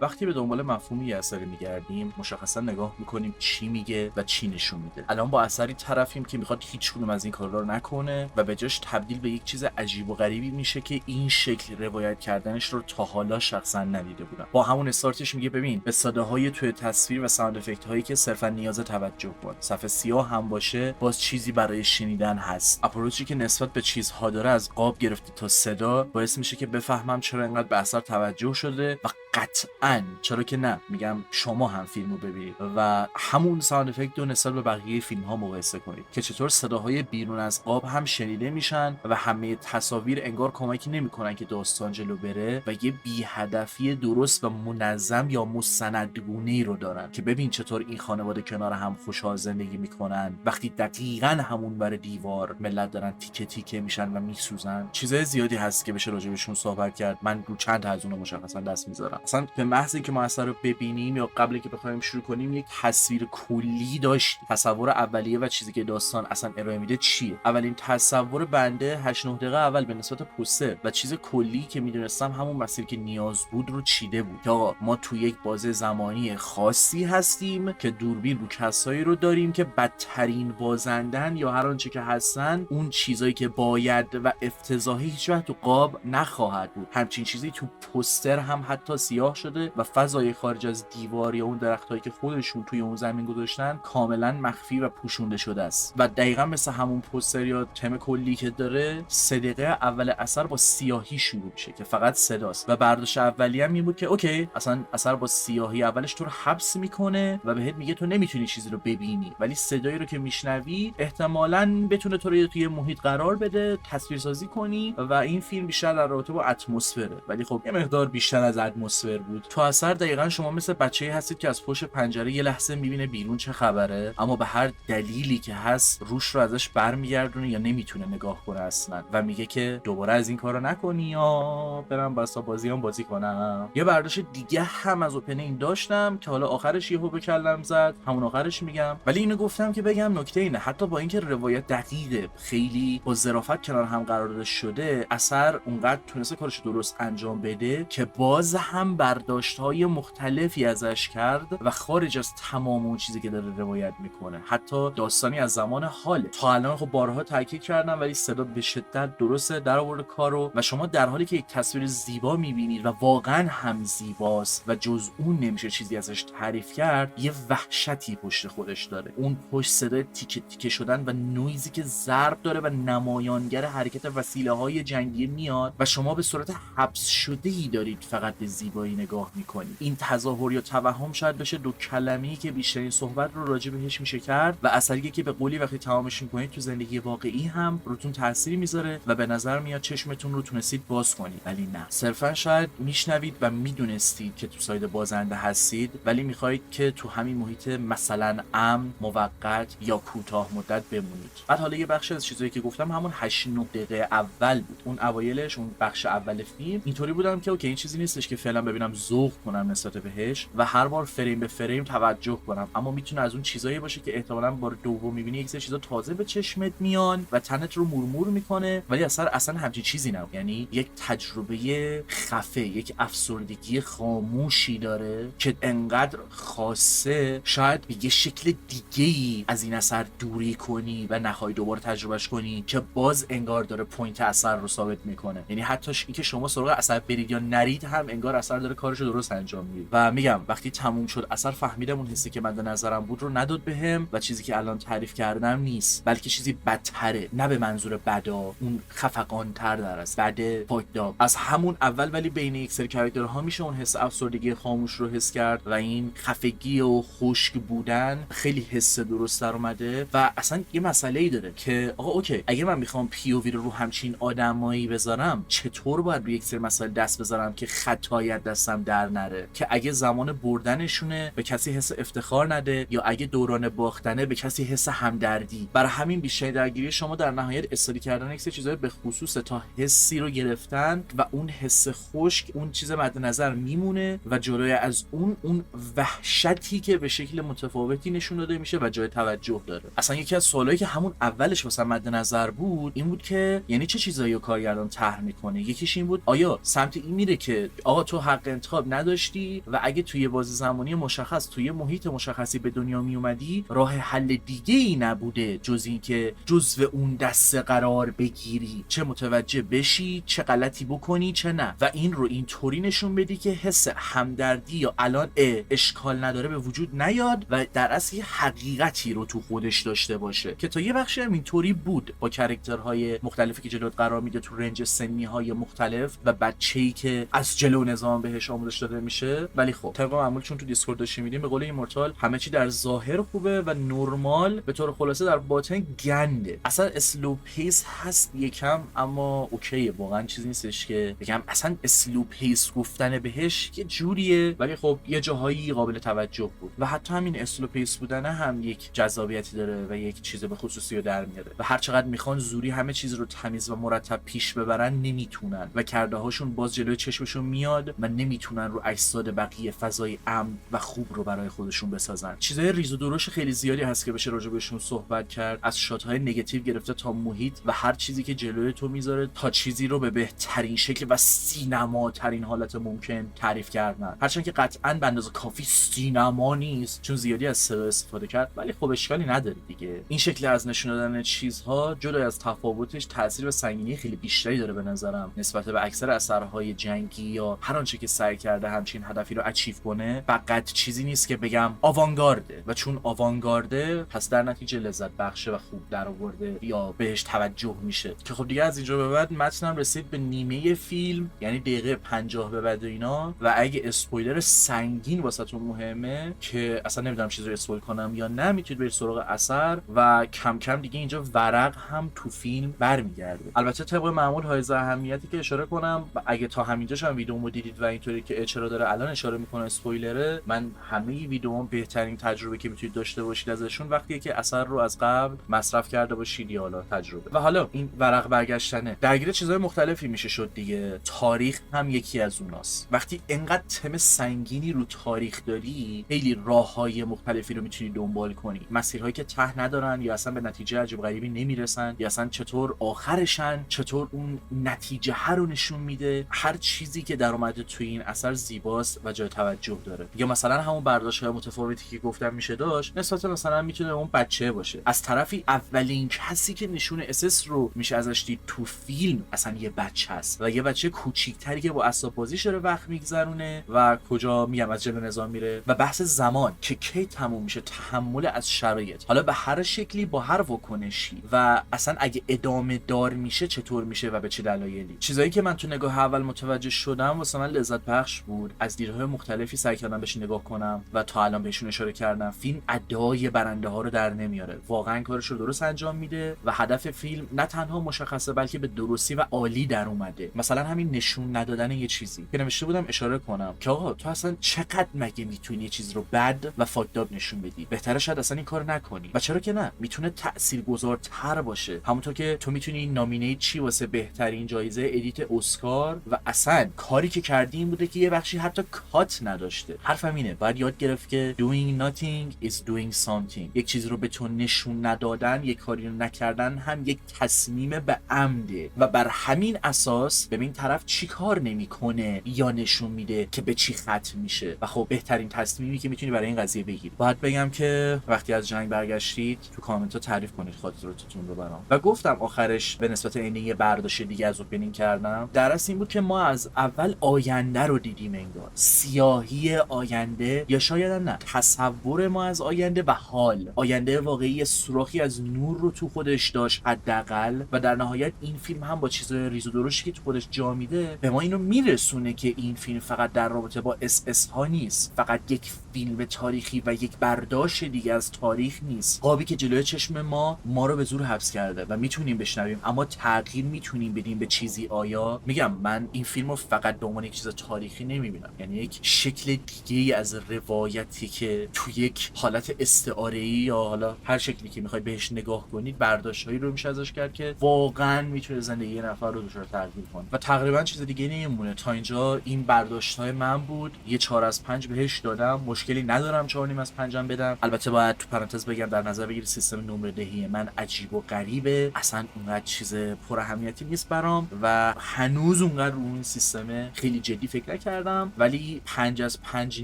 وقتی به دنبال مفهومی یه اثری میگردیم مشخصا نگاه میکنیم چی میگه و چی نشون میده. الان با اثری طرفیم که میخواد هیچ کدوم از این کارا رو نکنه و به جاش تبدیل به یک چیز عجیب و غریبی میشه که این شکل روایت کردنش رو تا حالا شخصا ندیده بودم. با همون استارتش میگه ببین به صداهای توی تصویر و ساوند افکت هایی که صرفا نیاز توجه کن. صفحه سیاه هم باشه باز چیزی برای شنیدن هست. اپروچی که نسبت به چیزها داره از قاب گرفته تا صدا باعث میشه که بفهمم چرا اینقدر به اثر توجه شده و قطعاً چرا که نه میگم شما هم فیلمو ببینید و همون ساوند افکت رو نسبت به بقیه فیلم ها مقایسه کنید که چطور صداهای بیرون از قاب هم شنیده میشن و همه تصاویر انگار کمکی نمیکنن که داستان جلو بره و یه بی هدفی درست و منظم یا مستندگونه‌ای رو دارن که ببین چطور این خانواده کنار هم خوشحال زندگی میکنن وقتی دقیقاً همون بر دیوار ملت دارن تیکه تیکه میشن و میسوزن. چیزای زیادی هست که بشه راجبشون صحبت کرد، من رو چند تا از اونها مشخصا دست میذارم. اصلا به محض اینکه ما اثر رو ببینیم یا قبل که بخوایم شروع کنیم یک تصویر کلی داشت. تصور اولیه و چیزی که داستان اصلا ارائه میده چیه. اولین تصور بنده 8 9 دقیقه اول به نسبت پوستر و چیز کلی که میدونستم همون مسیری که نیاز بود رو چیده بود که آقا ما تو یک بازه زمانی خاصی هستیم که دوربین رو کسایی رو داریم که بدترین بازندن یا هر آنچه که هستن اون چیزایی که باید و افتضاحی هیچ وقت تو قاب نخواهد بود. همچین چیزی تو پوستر هم حتی سیاه شده و فضای خارج از دیوار یا اون درختایی که خودشون توی اون زمین گذاشتن کاملا مخفی و پوشونده شده است و دقیقاً مثل همون پوستر یا تم کلی که داره 3 دقیقه اول اثر با سیاهی شروع میشه که فقط صداست و برداشت اولیه هم این بود که اوکی اصلا اثر با سیاهی اولش تو رو حبس میکنه و بهت میگه تو نمیتونی چیزی رو ببینی ولی صدایی رو که میشنوی احتمالاً بتونه تو رو توی محیط قرار بده تصویرسازی کنی و این فیلم بیشتر در رابطه با اتمسفره ولی خب یه مقدار بیشتر از اتمسفر بود. تو اثر دقیقاً شما مثل بچه‌ای هستید که از پشت پنجره یه لحظه میبینه بیرون چه خبره اما به هر دلیلی که هست روش رو ازش برمیگردونه یا نمیتونه نگاه کنه اصلا و میگه که دوباره از این کارو نکنی یا برم بسا بازیام بازی کنم. یه برداشت دیگه هم از اوپنینگ داشتم که حالا آخرش یهو به کلم زد، همون آخرش میگم، ولی اینو گفتم که بگم نکته اینه حتی با اینکه روایت دقیقه خیلی با ظرافت کنار هم قرار داده شده اثر اونقدر تونسته کارش درست انجام بده که باز هم برداشت‌های مختلفی ازش کرد و خارج از تمام اون چیزی که داره روایت میکنه. حتی داستانی از زمان حاله. تا الان خب بارها تاکید کردم ولی صدا به شدت درسته در آورد کارو و شما در حالی که یک تصویر زیبا میبینید و واقعا هم زیباست و جز اون نمیشه چیزی ازش تعریف کرد، یه وحشتی پشت خودش داره. اون پشت صدای تیکه تیکه شدن و نویزی که ضرب داره و نمایانگر حرکت وسیله‌های جنگی میاد و شما به صورت حبس شده‌ای دارید فقط به زیبایی نگاه میکنید. این تظاهر یا توهم شاید بشه دو کلمه‌ای که بیشترین صحبت رو راجع بهش میشه کرد و اثری که به قولی وقتی تمامش میکنید تو زندگی واقعی هم روتون تأثیری میذاره و به نظر میاد چشمتون رو تونستید باز کنید ولی نه، صرفا شاید میشنوید و میدونستید که تو ساید بازنده هستید ولی میخواید که تو همین محیط مثلا امن، موقت یا کوتاه مدت بمونید. بعد حالا یه بخش از چیزایی که گفتم همون 8 9 دقیقه اول بود. اون اوایلش، اون بخش اول فیلم اینطوری بودم که اوکی این چیزی نیستش که فعلا ببینم ذوق کنم نسبت بهش و هر بار فریم به فریم توجه کنم، اما میتونه از اون چیزایی باشه که احتمالاً بار دوم میبینی یک سری چیزا تازه به چشمت میان و تنت رو مورمور میکنه ولی اصلا همچین چیزی نه. یعنی یک تجربه خفه، یک افسردگی خاموشی داره که انقدر خاصه شاید به یه شکل دیگه‌ای از این اثر دوری کنی و نخوای دوباره تجربهش کنی که باز انگار داره پوینت اثر رو ثابت میکنه. یعنی حتی اینکه شما سراغ اثر برید یا نرید هم انگار اثر داره کارشو درست انجام میده. و میگم وقتی تموم شد اثر فهمیدم اون حسی که مد نظرم بود رو نداد بهم و چیزی که الان تعریف کردم نیست بلکه چیزی بدتره، نه به منظور بدا، اون خفقان‌تر در است، بده پاکداب از همون اول. ولی بین یک سری کاراکترها میشه اون حس افسردگی خاموش رو حس کرد و این خفگی و خشک بودن خیلی حس درست در اومده. و اصلا یه مسئله‌ای داره که آقا اوکی اگه من میخوام پی او وی رو همچین آدمایی بذارم چطور باید روی یک سری مسائل دست بذارم که خطایت دستم در نره، که اگه زمان بردنشونه به کسی حس افتخار نده یا اگه دوران باختنه به کسی حس همدردی. برای همین بیشتر درگیری شما در نهایت استوری کردن یک سری چیزای به خصوص تا حسی رو گرفتن و اون حس خشک اون چیز مد نظر میمونه و جلوی از اون وحشتی که به شکل متفاوتی نشون داده میشه و جای توجه داره. اصلا یکی از سوالایی که همون اولش واسه مد نظر بود این بود که یعنی چه چیزایی رو کارگردان طرح میکنه. یکیش این بود آیا سمت این میره که آقا تو حق انتخاب نداشتی و اگه توی بازی زمانی مشخص توی محیط مشخصی به دنیا می اومدی راه حل دیگه ای نبوده جز اینکه جزو اون دسته قرار بگیری، چه متوجه بشی، چه غلطی بکنی، چه نه. و این رو اینطوری نشون بدی که حس همدردی یا الان اشکال نداره به وجود نیاد و در اصل حقیقتی رو تو خودش داشته باشه که تا یه بخشی هم اینطوری بود با کاراکترهای مختلفی که جلوت قرار میده تو رنج سنی های مختلف و بچه‌ای که از جلو نظام بهش آموزش داده میشه. ولی خب طبق معمول چون تو دیسکورد داشتیم میدیم به قول ایمورتال همه چی در ظاهر خوبه و نرمال به طور خلاصه در باطن گنده. اصلا اسلو پیس هست یکم اما اوکیه، واقعا چیزی نیستش که بگم اصلا اسلو پیس گفتن بهش یه جوریه، ولی خب یه جاهایی قابل توجه بود و حتی همین اسلو پیس بودن هم یک جذابیتی داره و یک چیز به خصوصی رو در میاره و هر چقدر میخوان زوری همه چیز رو تمیز و مرتب پیش ببرن نمیتونن و کرده هاشون باز جلوی چشمشون میاد و نمیتونن رو اجساد بقیه فضای امن و خوب رو برای خودشون بسازن. چیزای ریز و درشت خیلی زیادی هست که بشه راجع بهشون صحبت کرد، از شات‌های نگاتیو گرفته تا محیط و هر چیزی که جلوی تو میذاره تا چیزی رو به بهترین شکل و سینما ترین حالت ممکن تعریف کردن. هرچند که قطعاً به اندازه کافی سینما نیست چون زیادی از صدا استفاده کرد، ولی خب اشکالی نداره دیگه. این شکل از نشون دادن چیزها جدا از تفاوتش تاثیر و سنگینی خیلی بیشتری داره به نظرم نسبت به اکثر اثرهای جنگی یا هر آنچه که سعی کرده همچین هدفی رو اچیو کنه. فقط چیزی نیست که بگم آوانگارده و چون آوانگارده پس در نتیجه لذت بخشه و خوب در آورده یا بهش توجه میشه. که خب دیگه از اینجا به بعد متنم رسید به نیمه فیلم، یعنی دقیقه 50 به بعد اینا، و اگه اسپویلر سنگین واسهتون مهمه که اصلا نمیدونم چیزی رو اسپویل کنم یا نه، میتونید برید سراغ اثر و کم کم دیگه اینجا ورق هم تو فیلم برمیگرده. البته طبق معمول حائز اهمیتی که اشاره کنم و اگه تا همینجاش هم ویدیومو دیدید و اینطوری که چرا داره الان اشاره میکنه اسپویلره، من همه ویدیوام بهترین تجربه که میتونید داشته باشید ازشون وقتیه که اثر رو از قبل مصرف کرده باشید یا حالا تجربه. و حالا این ورق برگشتنه درگیر چیزای مختلفی میشه شد دیگه. تاریخ هم یکی از اوناست. وقتی انقدر تم سنگینی رو تاریخ داری خیلی راههای مختلفی رو میتونی دنبال کنی، مسیرهایی که ته ندارن یا اصلا به نتیجه عجیب غریبی نمیرسن یا اصلا چطور آخرشن، چطور اون نتیجه رو نشون میده. هر چیزی که در اومده توی این اثر زیباست و جای توجه داره. یا مثلا همون برداشت‌های متفاوتی که گفتم میشه داشت نسبت مثلا میتونه اون بچه باشه، از طرفی اولین کسی که نشون اساس رو میشه ازش دید تو فیلم اصلا یه بچه است و یه بچه کوچیک‌تری که با اسباب بازیش داره وقت میگذرونه و کجا میگم از جلو نظام میره و بحث زمان که کی تموم میشه، تحمل از شرایط، حالا به هر شکلی با هر واکنشی و اصلا اگه ادامه دار میشه چطور میشه و به چه دلایلی. چیزایی که من تو نگاه اول متوجه شدم واسه من لذت بخش بود. از دیدهای مختلفی سعی کردم بهش نگاه کنم و تا الان بهشون اشاره کردم. فیلم ادای برنده ها رو در نمیاره، واقعا کارش رو درست انجام میده و هدف فیلم نه تنها مشخصه بلکه به درستی و عالی در اومده. مثلا همین نشون ندادن یه چیزی که نوشته بودم اشاره کنم که آقا تو اصلا چقدر مگه میتونی یه چیز رو بد و فاکتاب نشون بدی؟ بهتره شاید اصلا این کارو نکنی. و چرا که نه، میتونه تاثیرگذارتر باشه. همونطور که تو میتونی نامینیت چی واسه بهترین جایزه ادیت اسکار و اصلا کاری که کردی این بوده که یه بخشی حتی کات نداشته. حرفم اینه، باید یاد گرفت که doing nothing is doing something. یک چیز رو به تو نشون ندادن، یک کاری رو نکردن هم یک تصمیم به عمده و بر همین اساس ببین طرف چی کار نمیکنه یا نشون میده که به چی ختم میشه. و خب بهترین تصمیمی که میتونی برای این قضیه بگیری. باید بگم که وقتی از جنگ برگشتید تو کامنت ها تعریف کنید خاطراتتون رو برام. و گفتم آخرش به نسبت این یه برداشت دیگه از اوپنینگ کردم، در اصل این بود که ما از اول آینده رو دیدیم، انگار سیاهی آینده یا شاید نه تصور ما از آینده و حال آینده واقعی سوراخی از نور رو تو خودش داشت حداقل. و در نهایت این فیلم هم با چیزای ریز و درشتی که تو خودش جا میده به ما اینو میرسونه که این فیلم فقط در رابطه با اس ها نیست، فقط یک فیلم تاریخی و یک برداشت دیگه از تاریخ نیست. قابی که جلوی چشم ما رو به زور حبس کرده و میتونیم بشنویم اما تغییر میتونیم بدیم به چیزی. آیا میگم من این فیلم رو فقط به عنوان یک چیز تاریخی نمیبینم، یعنی یک شکل دیگه از روایتی که تو یک حالت استعاره‌ای یا حالا هر شکلی که میخواید بهش نگاه کنید برداشتایی رو میشه ازش کرد که واقعا میتونه زندگی یه نفر رو دچار تغییر کنه. و تقریبا چیز دیگه نمیمونه. تا اینجا این برداشت‌های من بود، یه 4 از 5 بهش دادم، مشکلی ندارم 4.5 از 5 هم بدم. البته باید تو پرانتز بگم در نظر بگیرید سیستم نمره دهی من عجیب و غریبه، اصلا اونقدر چیز پر اهمیتی نیست برام و هنوز اونقدر اون سیستم خیلی جدی جدی فکر نکردم، ولی 5 از 5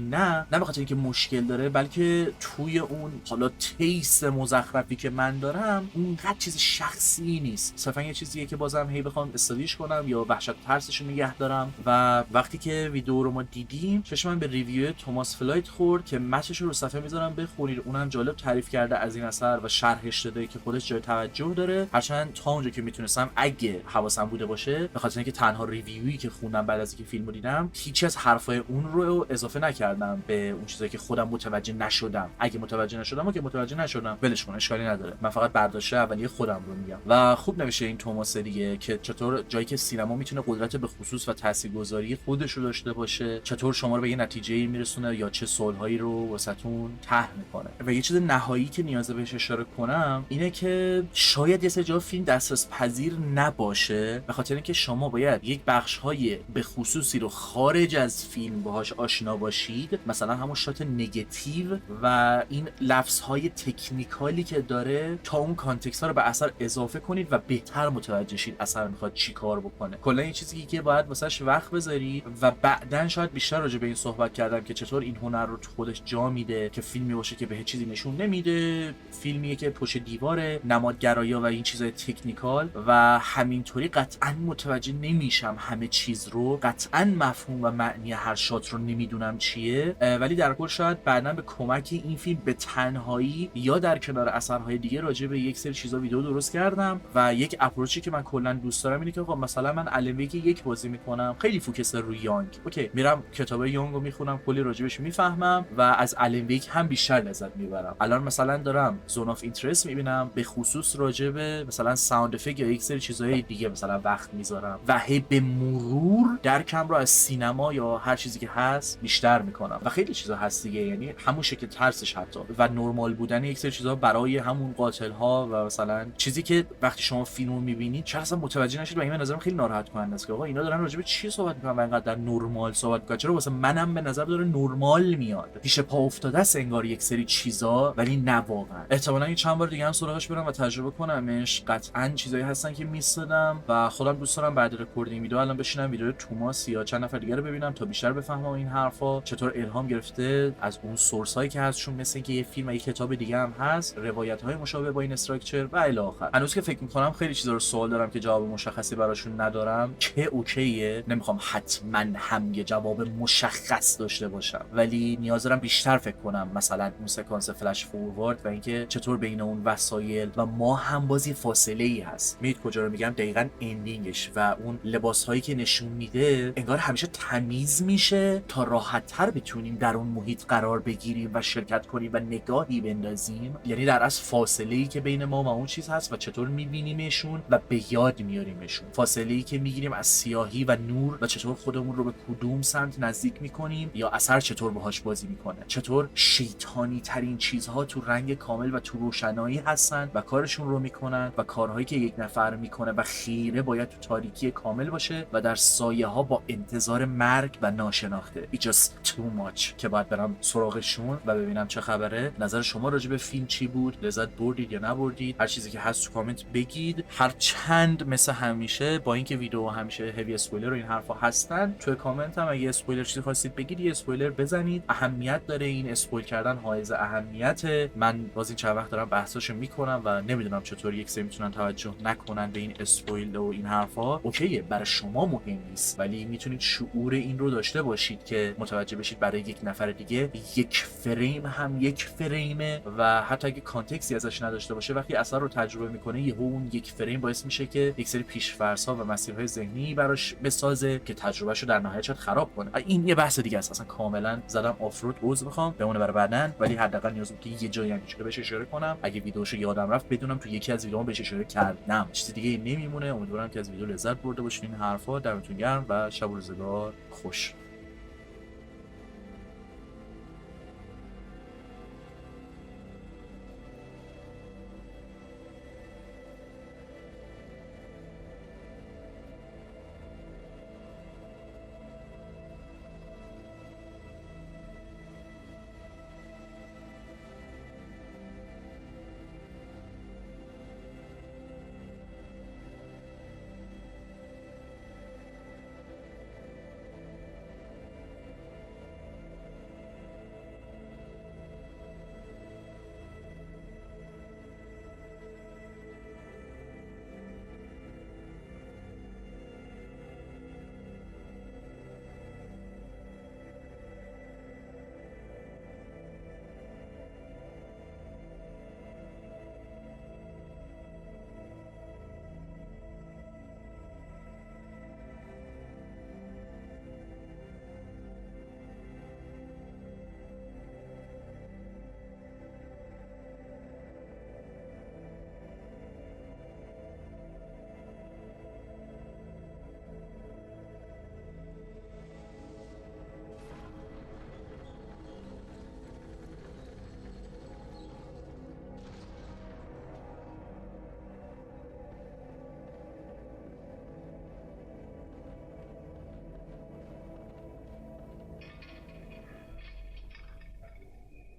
نه به خاطر اینکه مشکل داره، بلکه توی اون حالا تیست مزخرفی که من دارم اونقدر چیز شخصی نیست، صرفا یه چیزیه که بازم هی بخوام استادیش کنم یا وحشت ترسش رو نگه دارم. و وقتی که ویدیو رو ما دیدیم چشم من به ریویو توماس فلایت خورد که متنش رو صفحه میذارم بخونید، اونم جالب تعریف کرده از این اثر و شرحش داده که خودش جای توجه داره. هرچند تا اونجا که میتونستم اگه حواسم بوده باشه، به خاطر اینکه تنها ریویویی که خوندم بعد از اینکه فیلمو دیدم هیچ از حرفای اون رو اضافه نکردم به اون چیزایی که خودم متوجه نشدم. اگه متوجه نشدم که متوجه نشدم ولش کن، اشکالی نداره، من فقط برداشت اولیه خودم رو میگم. و خوب نوشته این توماس دیگه که چطور جایی که سینما میتونه قدرت به خصوص و تاثیرگذاری خودش رو داشته باشه، چطور شما رو به یه نتیجه‌ای میرسونه یا چه سوالهایی رو واسهتون طرح میکنه. و یه چیز نهایی که نیاز بهش اشاره کنم اینه که شاید یه سری جا فیلم دسترس پذیر نباشه، به خاطر اینکه شما باید یک بخش‌های به خصوصی رو خارج از فیلم باهاش آشنا باشید، مثلا همون شات نگاتیو و این لفظ‌های تکنیکالی که داره تا اون کانتکست ها رو به اثر اضافه کنید و بهتر متوجه شید اثر میخواد چی کار بکنه. کلا این چیزی که باید واسش وقت بذاری و بعدن شاید بیشتر راجع به این صحبت کردم که چطور این هنر رو تو خودش جا میده، که فیلمی باشه که به چیزی نشون نمیده، فیلمیه که پشت دیواره نمادگرایی و این چیزای تکنیکال، و همینطوری قطعا متوجه نمیشم همه چیز رو، قطعا مفهوم و معنی هر شات رو نمیدونم چیه، ولی در کل شاید بعداً به کمک این فیلم به تنهایی یا در کنار اثرهای دیگه راجع به یک سری چیزا ویدیو درست کردم. و یک اپروچی که من کلا دوست دارم اینه که آقا مثلا من الان ویک یک بازی میکنم، خیلی فوکس روی یانگ، اوکی میرم کتاب یانگ رو میخونم، کلی راجبش میفهمم و از الان ویک هم بیشتر لذت میبرم. الان مثلا دارم زون اف اینترست میبینم، به خصوص راجب مثلا ساوند افکت یا یک سری چیزهای دیگه مثلا وقت میذارم و هی به مرور درکم رو از سینما یا هر چیزی که هست بیشتر میکنم. و خیلی چیزا هست دیگه، یعنی همون شکل ترسش حتی و نرمال بودن یک سری چیزا برای همون قاتل ها و مثلا چیزی که وقتی شما فیلمو میبینید چرا اصلا متوجه نشید و این به نظرم خیلی ناراحت کننده است که آقا اینا دارن راجع به چی صحبت میکنن و اینقدر نرمال صحبت میکنن، چرا واسه منم به نظر داره نرمال میاد، پیش پا افتاده است انگار یک سری چیزا، ولی نه واقعا. احتمالاً این چند بار دیگه هم سراغش برم و تجربه کنمش، قطعاً چیزایی هستن که میسدم و خودم دوست دارم بعد رکوردینگ ویدیو الان بشینم ویدیو توماس یا چند نفر دیگه رو ببینم تا بیشتر بفهمم این حرفا چطور الهام گرفته از اون سورس هایی که هستشون، مثل اینکه یه فیلم و یه کتاب دیگه هم هست، روایت های مشابه با این استراکچر و الی آخر. هنوز که فکر میکنم خیلی چیزا رو سوال دارم که جواب مشخصی براشون ندارم، که اوکیه، نمیخوام حتما هم یه جواب مشخص داشته باشم، ولی نیاز دارم بیشتر فکر کنم، مثلا اون سکانس فلش فوروارد و اینکه چطور بین اون وسایل و ما هم بازی فاصله ای هست. میید کجا رو میگم؟ دقیقاً اندینگش و اون لباس هایی که نشون میده انگار همیشه تمیز میشه تا راحت تر بتونیم در اون محیط قرار بگیریم و شرکت کنیم و نگاهی بندازیم. یعنی در اصل فاصله ای که بین ما و اون چیز هست و چطور میبینیمشون و به یاد میاریمشون، فاصله ای که میگیریم از سیاهی و نور و چطور خودمون رو به کدوم سمت نزدیک میکنیم یا اثر چطور باهاش بازی میکنه، چطور شیطانی ترین چیزها تو رنگ کامل و تو روشنایی هستن و کارشون رو میکنن و کارهایی که یک نفر میکنه و خیره باید تو تاریکی کامل باشه و در سایه ها با انتظار مرگ و ناشناخته. It's just too much که باید برم سراغشون و ببینم چه خبره. نظر شما راجع به فیلم چی بود؟ لذت بردید یا نبردید؟ هر چیزی که هست تو کامنت بگید. هر چند مثل همیشه با اینکه ویدیو همیشه هیوی اسپویلر و این حرفا هستن، تو کامنت هم اگه اسپویلر چیزی خواستید بگید یه اسپویلر بزنید. اهمیت داره، این اسپویل کردن حائز اهمیته. من باز این چند وقت دارم بحثاشو میکنم و نمیدونم چطور یک سری میتونن توجه نکنن به این اسپویل و این حرفا. اوکیه برای شما مهم نیست، ولی میتونید شعور این رو داشته باشید که متوجه بشید برای یک نفر دیگه یک فریم هم یک فریمه و حتی اگه کانتکستی ازش نداشته باشه وقتی اثر رو تجربه میکنه یهو اون یک فریم باعث میشه که یک سری پیش‌فرض‌ها و مسیرهای ذهنی براش بسازه که تجربهشو در نهایت شاید خراب کنه. این یه بحث دیگه است، اصلا کاملا زدم آفرود عذر میخوام بمونه برای بعدن، ولی حداقل نیاز بود که یه جایی همینجوری بهش اشاره کنم. اگه ویدیوشو یادم رفت بدونم تو یکی از ویدیوها بهش اشاره کردم. چیز دیگه نمیمونه. امیدوارم که از ویدیو لذت برده باشین. این حرفا دمتون گرم و شب و روزگار خوش.